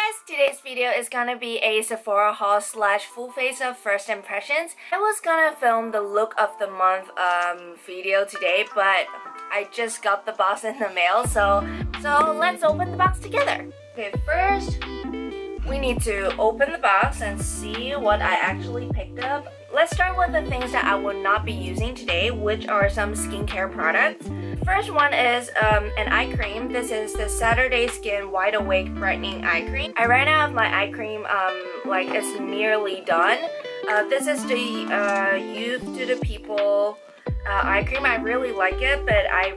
guys, today's video is gonna be a Sephora haul slash full face of first impressions. I was gonna film the look of the month video today, but I just got the box in the mail, so let's open the box together. Okay, first we need to open the box and see what I actually picked up. Let's start with the things that I will not be using today, which are some skincare products. First one is an eye cream. This is the Saturday Skin Wide Awake Brightening Eye Cream. I ran out of my eye cream, like it's nearly done. This is the Youth to the People eye cream. I really like it, but I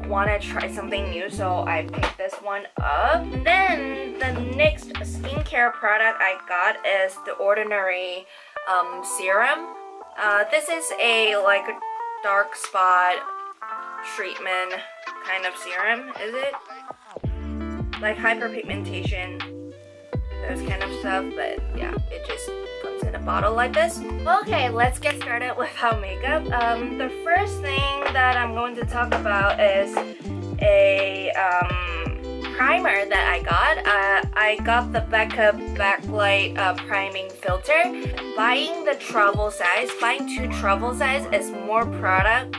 want to try something new, so I picked this one up. And then the next skincare product I got is the Ordinary serum. This is a like dark spot treatment kind of serum, is it? Like hyperpigmentation, those kind of stuff, but yeah, it just comes in a bottle like this. Okay, let's get started with our makeup. The first thing that I'm going to talk about is a primer that I got. I got the Becca Backlight priming filter. Buying the travel size, buying 2 travel size is more product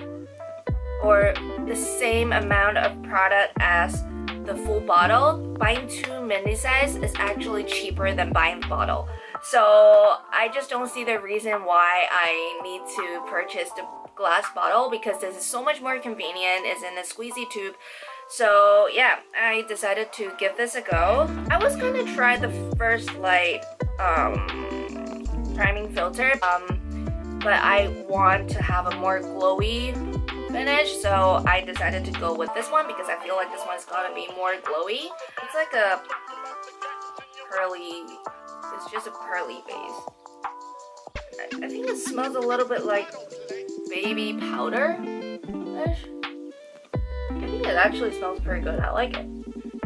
or the same amount of product as the full bottle. Buying 2 mini size is actually cheaper than buying the bottle. So I just don't see the reason why I need to purchase the glass bottle, because this is so much more convenient. It's in a squeezy tube. So yeah, I decided to give this a go. I was gonna try the First Light priming filter, but I want to have a more glowy finish, so I decided to go with this one because I feel like this one's gonna be more glowy. It's like a pearly, it's just a pearly base. I think it smells a little bit like baby powder-ish. I think it actually smells pretty good. I like it.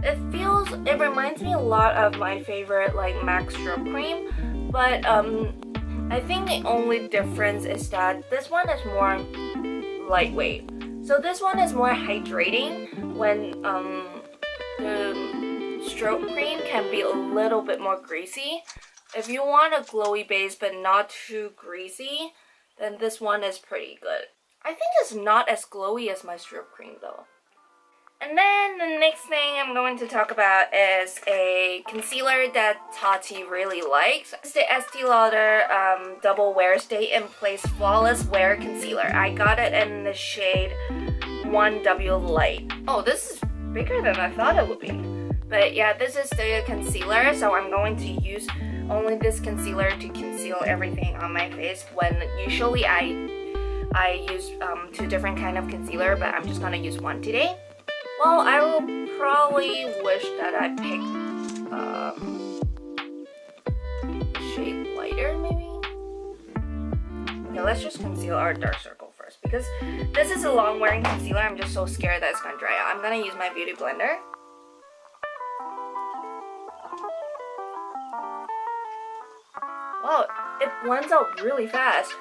It reminds me a lot of my favorite like MAC stroke cream, but I think the only difference is that this one is more lightweight. So this one is more hydrating, when the stroke cream can be a little bit more greasy. If you want a glowy base but not too greasy, then this one is pretty good. I think it's not as glowy as my stroke cream though. And then the next thing I'm going to talk about is a concealer that Tati really likes. It's the Estee Lauder Double Wear Stay in Place Flawless Wear Concealer. I got it in the shade 1W Light. Oh, this is bigger than I thought it would be. But yeah, this is the concealer, so I'm going to use only this concealer to conceal everything on my face, when usually I use 2 different kind of concealer, but I'm just gonna use one today. Well, I will probably wish that I picked a shade lighter, maybe? Okay, let's just conceal our dark circle first, because this is a long-wearing concealer. I'm just so scared that it's gonna dry out. I'm gonna use my beauty blender. Wow, it blends out really fast.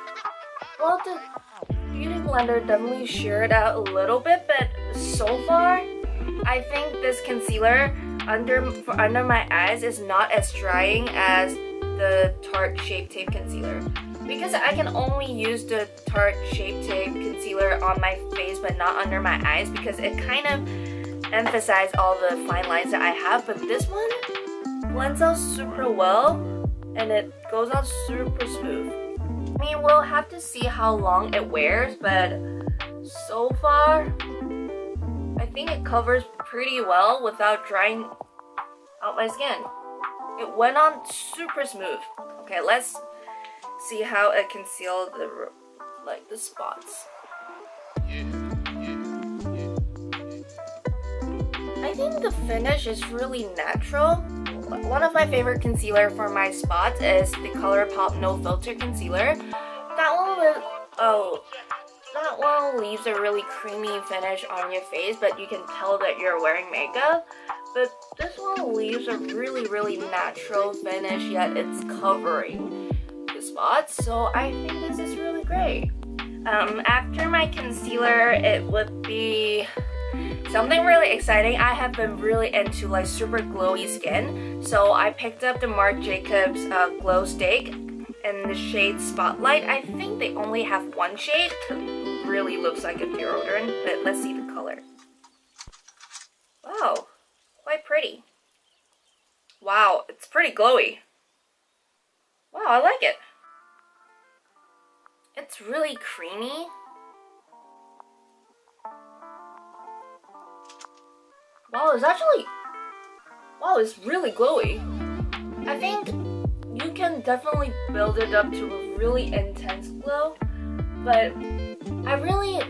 Well, the beauty blender definitely sheared out a little bit, but so far I think this concealer under my eyes is not as drying as the Tarte Shape Tape concealer, because I can only use the Tarte Shape Tape concealer on my face but not under my eyes, because it kind of emphasizes all the fine lines that I have. But this one blends out super well and it goes out super smooth. I mean, we'll have to see how long it wears, but so far I think it covers pretty well without drying out my skin. It went on super smooth. Okay, let's see how it concealed the spots. I think the finish is really natural. One of my favorite concealer for my spots is the ColourPop No Filter Concealer. That one leaves a really creamy finish on your face, but you can tell that you're wearing makeup. But this one leaves a really, really natural finish, yet it's covering the spots. So I think this is really great. After my concealer, it would be Something really exciting, I have been really into like super glowy skin. So I picked up the Marc Jacobs Glow Stick in the shade Spotlight. I think they only have one shade. It really looks like a deodorant, but let's see the color. Wow, quite pretty. Wow, it's pretty glowy. Wow, I like it. It's really creamy. Wow, it's really glowy. I think you can definitely build it up to a really intense glow, but I really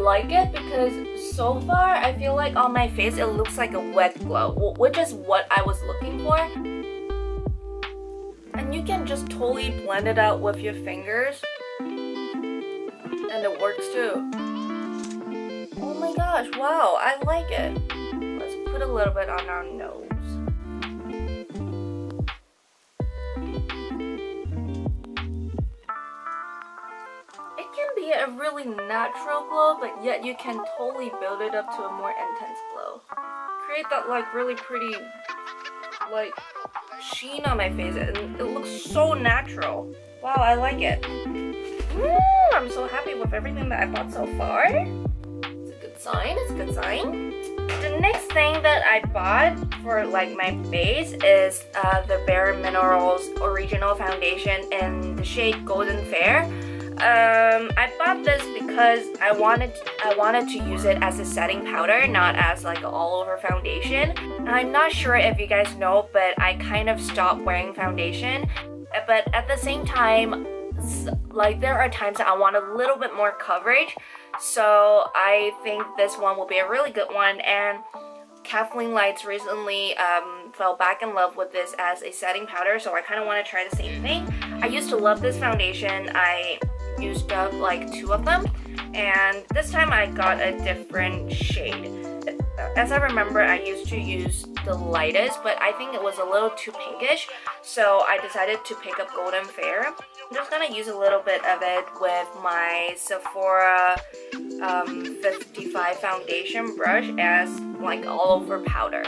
like it because so far I feel like on my face it looks like a wet glow, which is what I was looking for. And you can just totally blend it out with your fingers, and it works too. Oh my gosh, wow, I like it. Let's put a little bit on our nose. It can be a really natural glow, but yet you can totally build it up to a more intense glow. Create that like really pretty like sheen on my face, and it looks so natural. Wow, I like it. I'm so happy with everything that I bought so far. It's a good sign, it's a good sign. The next thing that I bought for like my base is the Bare Minerals Original Foundation in the shade Golden Fair. I bought this because I wanted to use it as a setting powder, not as like an all-over foundation. I'm not sure if you guys know, but I kind of stopped wearing foundation. But at the same time, like there are times that I want a little bit more coverage, so I think this one will be a really good one. And Kathleen Lights recently fell back in love with this as a setting powder, so I kind of want to try the same thing. I used to love this foundation. I used up like 2 of them, and this time I got a different shade. As I remember, I used to use the lightest, but I think it was a little too pinkish, so I decided to pick up Golden Fair. I'm just gonna use a little bit of it with my Sephora 55 foundation brush as like all over powder.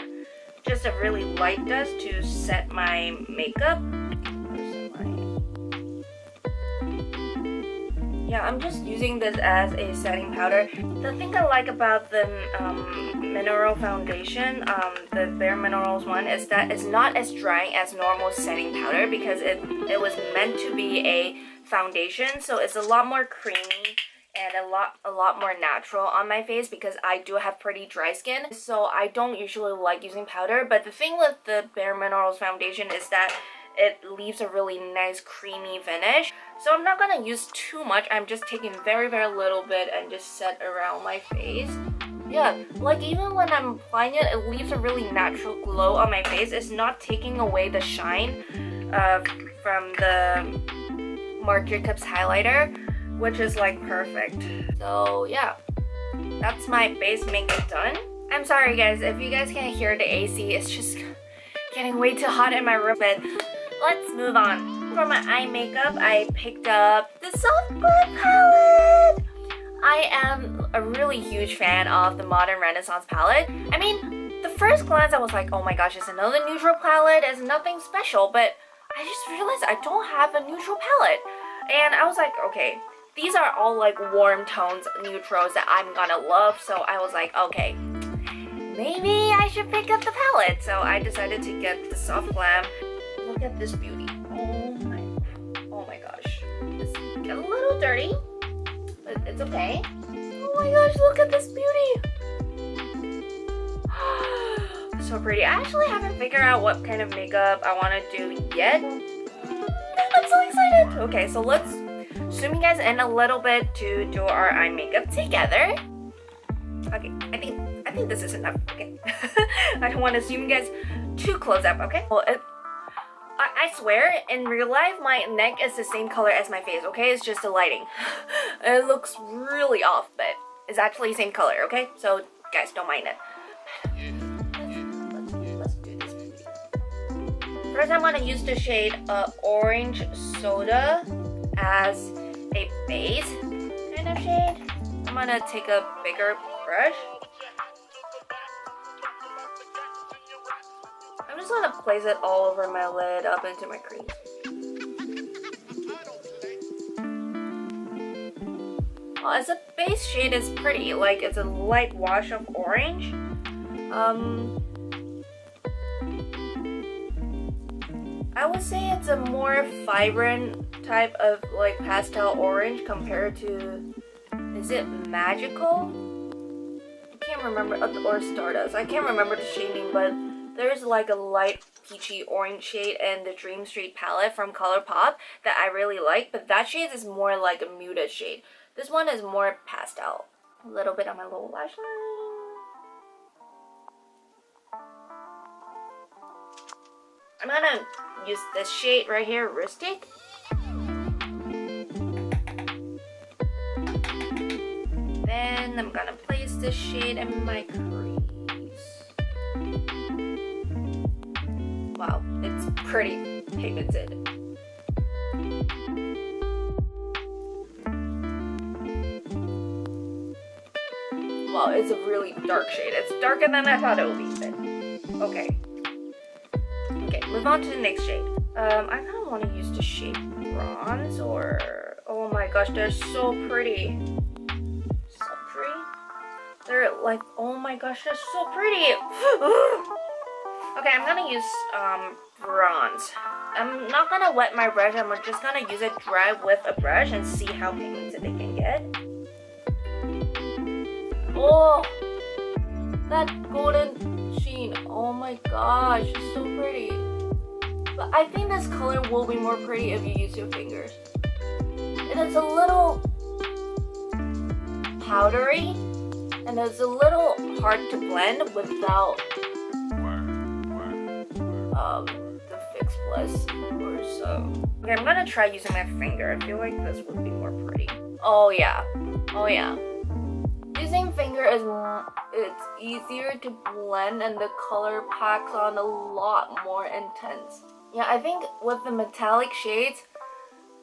Just a really light dust to set my makeup. Yeah, I'm just using this as a setting powder. The thing I like about the mineral foundation, the Bare Minerals one, is that it's not as drying as normal setting powder because it was meant to be a foundation, so it's a lot more creamy and a lot more natural on my face because I do have pretty dry skin, so I don't usually like using powder. But the thing with the Bare Minerals foundation is that it leaves a really nice creamy finish. So I'm not gonna use too much. I'm just taking very little bit and just set around my face. Yeah, like even when I'm applying it, it leaves a really natural glow on my face. It's not taking away the shine from the Marc Jacobs highlighter, which is like perfect. So yeah, that's my base makeup done. I'm sorry guys, if you guys can't hear the AC, it's just getting way too hot in my room, but let's move on. For my eye makeup, I picked up the Soft Glam palette. I am a really huge fan of the Modern Renaissance palette. I mean, the first glance I was like, oh my gosh, it's another neutral palette, it's nothing special, but I just realized I don't have a neutral palette. And I was like, okay, these are all like warm tones neutrals that I'm gonna love, so I was like, okay, maybe I should pick up the palette. So I decided to get the Soft Glam. Look at this beauty. Oh my gosh. This gets a little dirty, but it's okay. Oh my gosh, look at this beauty. So pretty. I actually haven't figured out what kind of makeup I want to do yet. I'm so excited. Okay, so let's zoom you guys in a little bit to do our eye makeup together. Okay, I think this is enough. Okay. I don't want to zoom you guys too close up, okay? Well, I swear, in real life, my neck is the same color as my face, okay? It's just the lighting. It looks really off, but it's actually the same color, okay? So, guys, don't mind it. Let's do this. First, I'm gonna use the shade Orange Soda as a base kind of shade. I'm gonna take a bigger brush. just gonna place it all over my lid up into my crease. Well, as a base shade, it's pretty. Like, it's a light wash of orange. I would say it's a more vibrant type of like pastel orange compared to, is it Magical? I can't remember, or Stardust. I can't remember the shading, but there's like a light peachy orange shade in the Dream Street palette from ColourPop that I really like, but that shade is more like a muted shade. This one is more pastel. A little bit on my lower lash line. I'm gonna use this shade right here, Rustic. Then I'm gonna place this shade in my crease. Wow, it's pretty pigmented. Wow, it's a really dark shade. It's darker than I thought it would be, but okay. Okay, move on to the next shade. I kind of want to use the shade Bronze or... Oh my gosh, they're so pretty. So pretty. They're like, oh my gosh, they're so pretty. Okay, I'm gonna use Bronze. I'm not gonna wet my brush. I'm just gonna use it dry with a brush and see how pigmented it can get. Oh, that golden sheen. Oh my gosh, it's so pretty. But I think this color will be more pretty if you use your fingers. It is a little powdery and it's a little hard to blend without the Fix Plus or so. Okay, I'm gonna try using my finger. I feel like this would be more pretty. Oh yeah, oh yeah. Using finger is it's easier to blend and the color packs on a lot more intense. Yeah, I think with the metallic shades,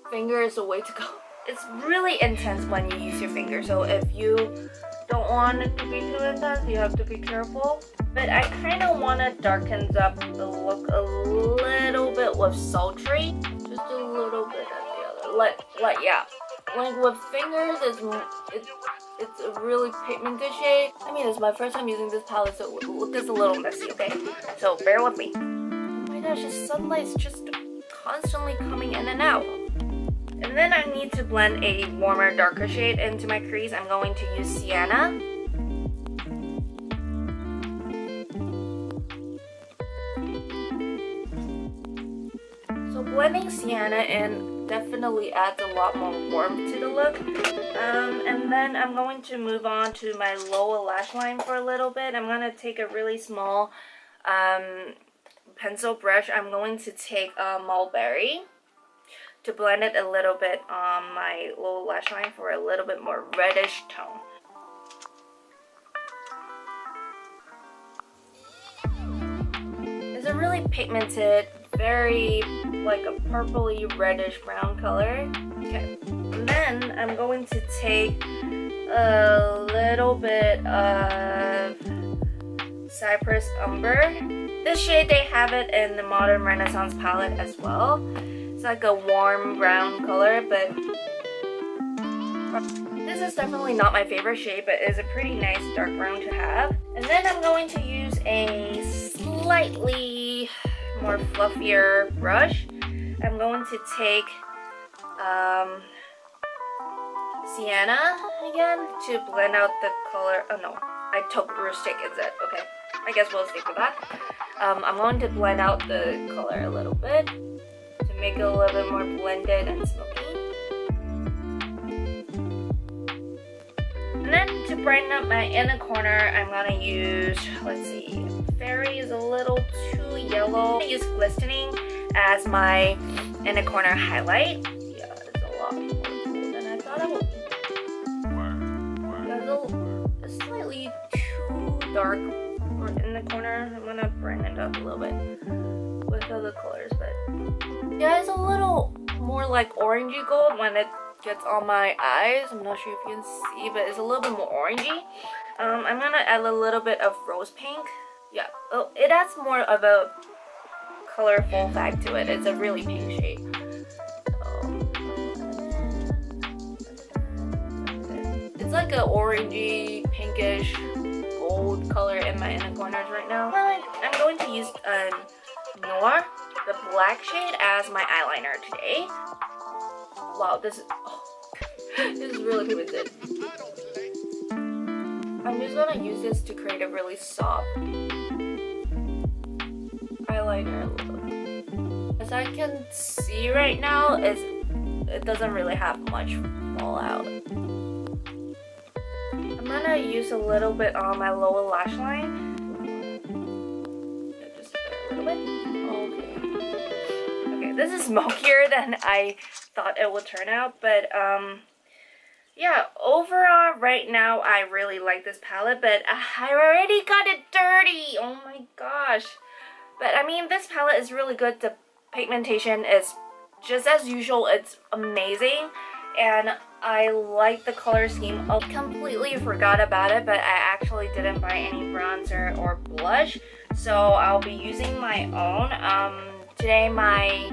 finger is the way to go. It's really intense when you use your finger, so if you don't want it to be too intense, you have to be careful. But I kind of want to darken up the look a little bit with sultry, just a little bit at the other. Yeah, like with fingers, it's a really pigmented shade. I mean, it's my first time using this palette, so the look is a little messy, okay? So bear with me. Oh my gosh, the sunlight's just constantly coming in and out. And then I need to blend a warmer, darker shade into my crease. I'm going to use Sienna. So blending Sienna in definitely adds a lot more warmth to the look. And then I'm going to move on to my lower lash line for a little bit. I'm going to take a really small pencil brush. I'm going to take Mulberry to blend it a little bit on my lower lash line for a little bit more reddish tone. It's a really pigmented, very like a purpley reddish brown color. Okay, and then I'm going to take a little bit of Cypress Umber. This shade, they have it in the Modern Renaissance palette as well. It's like a warm brown color, but this is definitely not my favorite shade, but it's a pretty nice dark brown to have. And then I'm going to use a slightly more fluffier brush. I'm going to take Sienna again to blend out the color. Oh no, I took Rustic instead. Okay, I guess we'll stick with that. I'm going to blend out the color a little bit to make it a little bit more blended and smoky. And then to brighten up my inner corner, I'm gonna use, let's see, Fairy is a little too yellow. I'm gonna use Glistening as my inner corner highlight. Yeah, it's a lot more cool than I thought it would be. It's slightly too dark in the corner. I'm gonna brighten it up a little bit with other colors, but yeah, it's a little more like orangey gold when it gets on my eyes. I'm not sure if you can see, but it's a little bit more orangey. I'm gonna add a little bit of rose pink. Yeah, oh, it adds more of a colorful vibe to it. It's a really pink shade. It's like an orangey, pinkish, gold color in my inner corners right now. I'm going to use Noir, the black shade, as my eyeliner today. Wow, this is this is really pigmented. I'm just gonna use this to create a really soft eyeliner look. As I can see right now, it doesn't really have much fallout. I'm gonna use a little bit on my lower lash line. Just a little bit. Okay. Okay, this is smokier than I thought it would turn out, but yeah, overall right now I really like this palette, but I already got it dirty. Oh my gosh. But I mean, this palette is really good. The pigmentation is just as usual. It's amazing. And I like the color scheme. I completely forgot about it, but I actually didn't buy any bronzer or blush. So I'll be using my own. Today my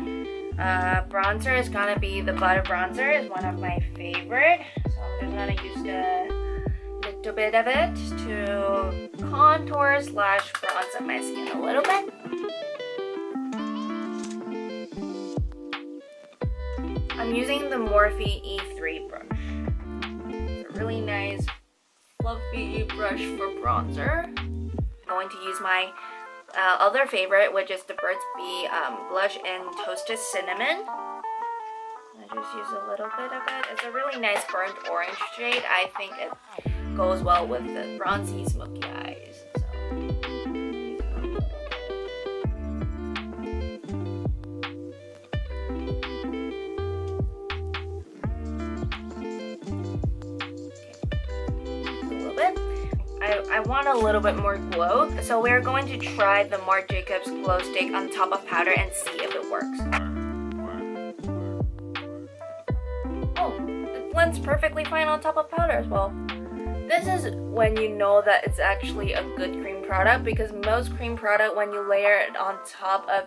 bronzer is gonna be the butter bronzer. It's one of my favorite. So I'm just gonna use the little bit of it to contour slash bronze up my skin a little bit. I'm using the Morphe E3 brush. It's a really nice fluffy brush for bronzer. I'm going to use my other favorite, which is the Burt's Bee blush in Toasted Cinnamon. I just use a little bit of it. It's a really nice burnt orange shade. I think it goes well with the bronzy smoky eyes. I want a little bit more glow, so we're going to try the Marc Jacobs glow stick on top of powder and see if it works. Oh, it blends perfectly fine on top of powder as well. This is when you know that it's actually a good cream product, because most cream product, when you layer it on top of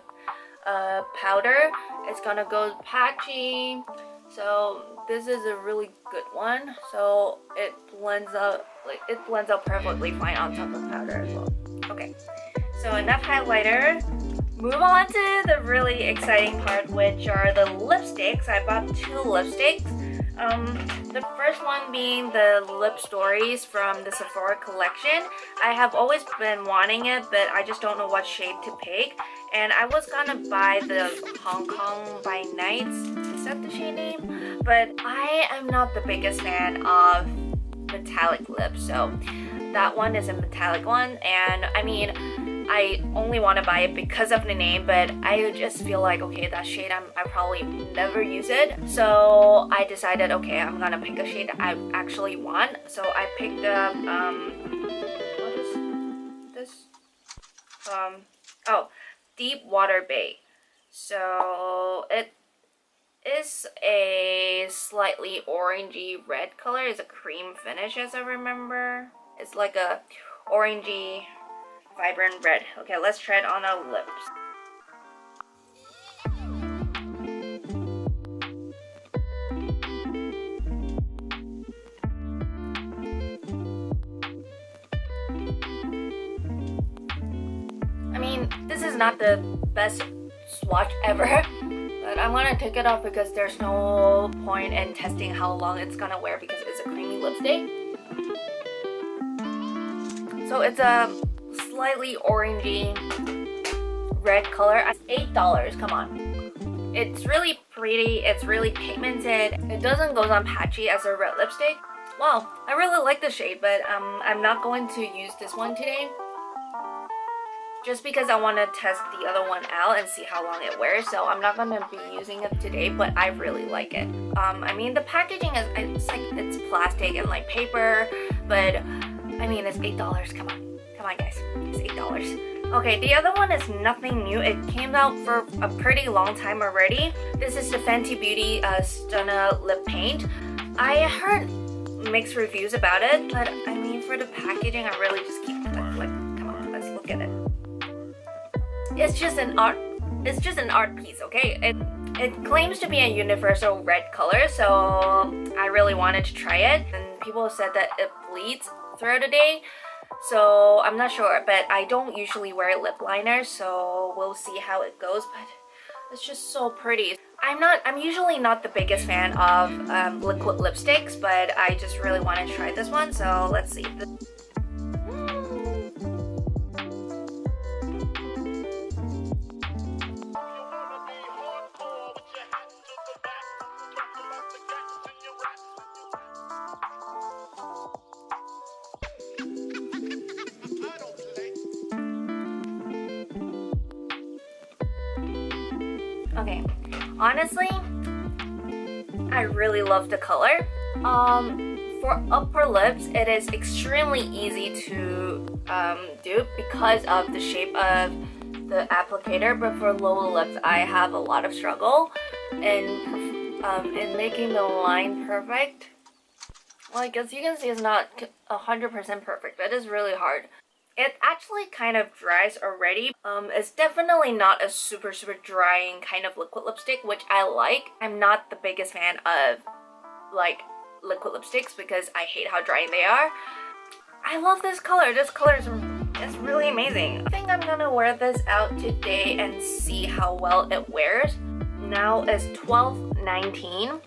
powder, it's gonna go patchy. So this is a really good one. So it blends out perfectly fine on top of powder as well. Okay, so enough highlighter. Move on to the really exciting part, which are the lipsticks. I bought 2 lipsticks. The first one being the Lipstories from the Sephora collection. I have always been wanting it, but I just don't know what shade to pick. And I was gonna buy the Hong Kong by Night. Is that the shade name? But I am not the biggest fan of metallic lips, so that one is a metallic one. And I mean, I only want to buy it because of the name, but I just feel like, okay, that shade I probably never use it. So I decided, okay, I'm gonna pick a shade that I actually want. So I picked up what is this? Oh, Deep Water Bay. So it is a slightly orangey red color. It's a cream finish, as I remember. It's like a orangey vibrant red. Okay, let's try it on our lips. I mean, this is not the best swatch ever, but I'm gonna take it off because there's no point in testing how long it's gonna wear because it's a creamy lipstick. So it's a slightly orangey red color. $8, come on. It's really pretty, it's really pigmented. It doesn't go on patchy as a red lipstick. Wow, I really like the shade, but I'm not going to use this one today. Just because I want to test the other one out and see how long it wears. So I'm not going to be using it today, but I really like it. I mean, the packaging is, it's plastic and like paper, but I mean, it's $8, come on. Come on guys, it's $8. Okay, the other one is nothing new. It came out for a pretty long time already. This is the Fenty Beauty Stunna Lip Paint. I heard mixed reviews about it, but I mean, for the packaging, I really just keep it like, come on, let's look at it. It's just an art it's just an art piece, okay? It claims to be a universal red color, so I really wanted to try it. And people said that it bleeds throughout the day, so I'm not sure. But I don't usually wear lip liner, so we'll see how it goes. But it's just so pretty. I'm usually not the biggest fan of liquid lipsticks, but I just really want to try this one, so let's see. Okay, honestly, I really love the color. For upper lips, it is extremely easy to do because of the shape of the applicator, but for lower lips, I have a lot of struggle in making the line perfect. Like, as you can see, it's not 100% perfect, but it is really hard. It actually kind of dries already. It's definitely not a super drying kind of liquid lipstick, which I like. I'm not the biggest fan of like liquid lipsticks because I hate how drying they are. I love this color. This color is really amazing. I think I'm gonna wear this out today and see how well it wears. Now it's 12:19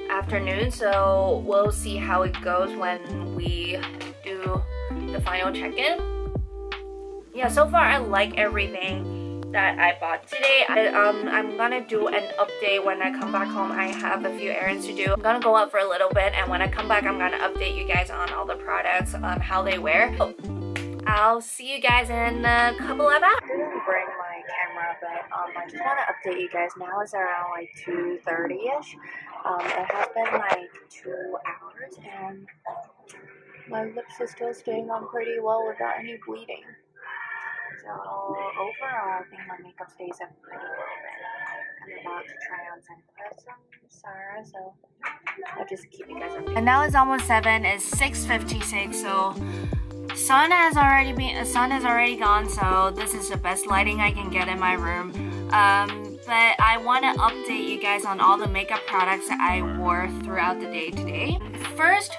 afternoon, so we'll see how it goes when we do the final check-in. Yeah, so far I like everything that I bought today. I'm gonna do an update when I come back home. I have a few errands to do. I'm gonna go out for a little bit, and when I come back I'm gonna update you guys on all the products, how they wear. I'll see you guys in a couple of hours. I didn't bring my camera, but I just want to update you guys. Now it's around like 2:30ish. It has been like 2 hours, and my lips are still staying on pretty well without any bleeding. So overall, I think my makeup stays up pretty well. I'm about to try on some mascara, so I'll just keep you guys updated. And now it's almost 7. It's 6:56. So sun has already gone. So this is the best lighting I can get in my room. But I want to update you guys on all the makeup products that I wore throughout the day today. First,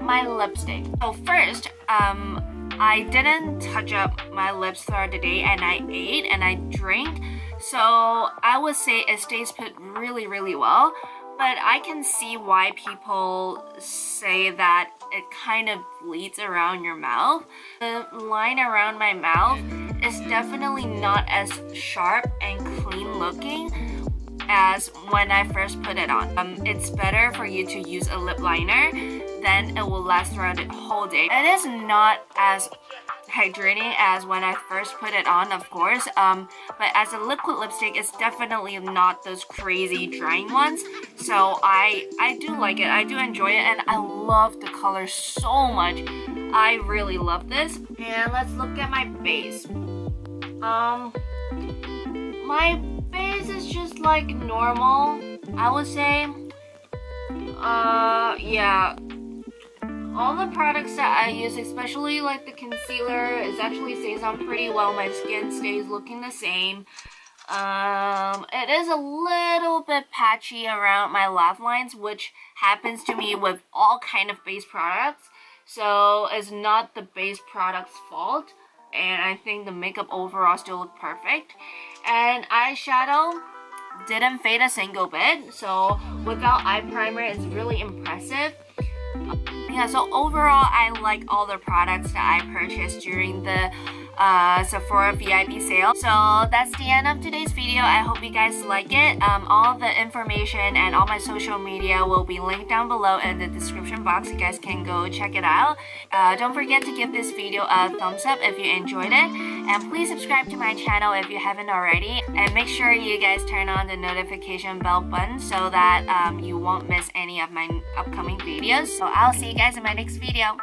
my lipstick. So first, I didn't touch up my lips throughout the day, and I ate and I drank, so I would say it stays put really well. But I can see why people say that it kind of bleeds around your mouth. The line around my mouth is definitely not as sharp and clean looking as when I first put it on. It's better for you to use a lip liner, then it will last throughout the whole day. It is not as hydrating as when I first put it on, of course, but as a liquid lipstick, it's definitely not those crazy drying ones. So I do like it, I do enjoy it, and I love the color so much. I really love this. And let's look at my base. My base is just like normal, I would say. Yeah, all the products that I use, especially like the concealer, it actually stays on pretty well. My skin stays looking the same. It is a little bit patchy around my laugh lines, which happens to me with all kind of base products, so it's not the base product's fault. And I think the makeup overall still look perfect. And eyeshadow didn't fade a single bit, so without eye primer, it's really impressive. Yeah, so overall, I like all the products that I purchased during the Sephora VIP sale. So that's the end of today's video. I hope you guys like it. All the information and all my social media will be linked down below in the description box. You guys can go check it out. Don't forget to give this video a thumbs up if you enjoyed it, and please subscribe to my channel if you haven't already, and make sure you guys turn on the notification bell button so that you won't miss any of my upcoming videos. So I'll see you guys in my next video.